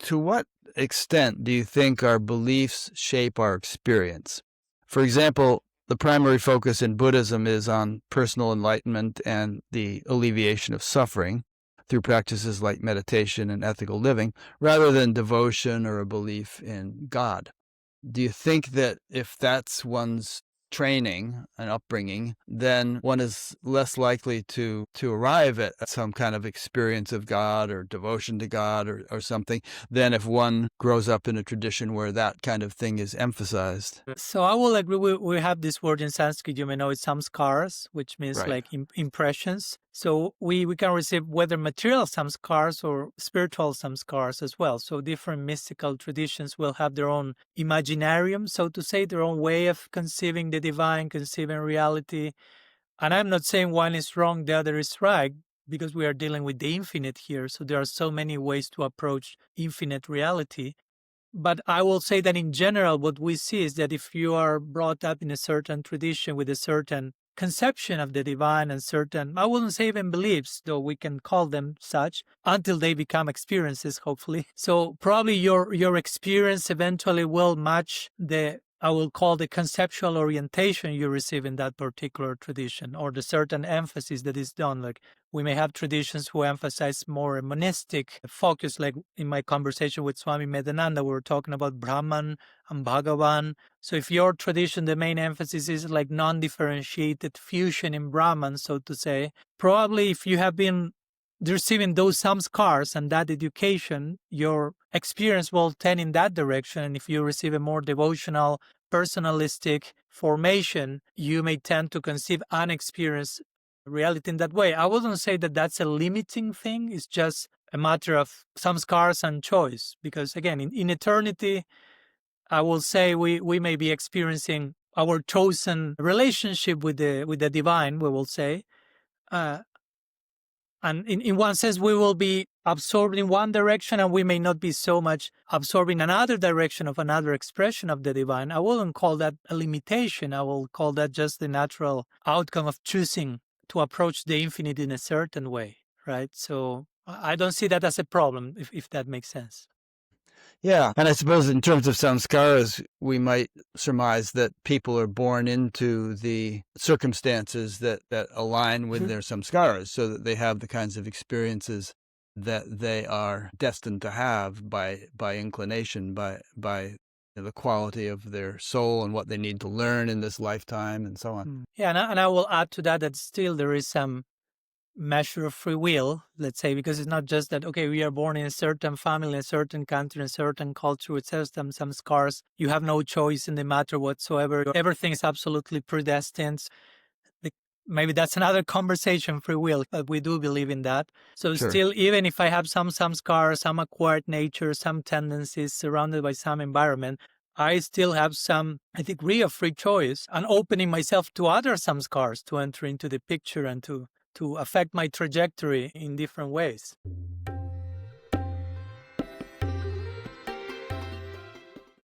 to what extent do you think our beliefs shape our experience? For example, the primary focus in Buddhism is on personal enlightenment and the alleviation of suffering through practices like meditation and ethical living, rather than devotion or a belief in God. Do you think that if that's one's training and upbringing, then one is less likely to arrive at some kind of experience of God or devotion to God or something than if one grows up in a tradition where that kind of thing is emphasized? So I will agree. We have this word in Sanskrit, you may know it's samskaras, which means Right. like impressions. So we can receive whether material samskaras or spiritual samskaras as well. So different mystical traditions will have their own imaginarium, so to say, their own way of conceiving the divine, conceiving reality. And I'm not saying one is wrong, the other is right, because we are dealing with the infinite here. So there are so many ways to approach infinite reality. But I will say that in general, what we see is that if you are brought up in a certain tradition with a certain conception of the divine and certain, I wouldn't say even beliefs, though we can call them such, until they become experiences, hopefully. So probably your experience eventually will match the, I will call the conceptual orientation you receive in that particular tradition, or the certain emphasis that is done. Like we may have traditions who emphasize more a monistic focus, like in my conversation with Swami Medananda, we were talking about Brahman and Bhagavan. So if your tradition, the main emphasis is like non-differentiated fusion in Brahman, so to say, probably if you have been receiving those samskars and that education, your experience will tend in that direction. And if you receive a more devotional, personalistic formation, you may tend to conceive and experience reality in that way. I wouldn't say that that's a limiting thing. It's just a matter of samskars and choice. Because again, in eternity, I will say we may be experiencing our chosen relationship with the divine, we will say. And in one sense, we will be absorbed in one direction and we may not be so much absorbed in another direction of another expression of the divine. I wouldn't call that a limitation. I will call that just the natural outcome of choosing to approach the infinite in a certain way, right? So I don't see that as a problem, if that makes sense. Yeah. And I suppose in terms of samskaras, we might surmise that people are born into the circumstances that align with their samskaras, so that they have the kinds of experiences that they are destined to have by inclination, by the quality of their soul and what they need to learn in this lifetime and so on. Yeah, and I will add to that still there is some measure of free will, let's say, because it's not just that, okay, we are born in a certain family, in a certain country, in a certain culture with some scars. You have no choice in the matter whatsoever. Everything is absolutely predestined. Maybe that's another conversation, free will, but we do believe in that. So Sure. Still, even if I have some scars, some acquired nature, some tendencies surrounded by some environment, I still have some a degree of free choice and opening myself to other samskars to enter into the picture and to affect my trajectory in different ways.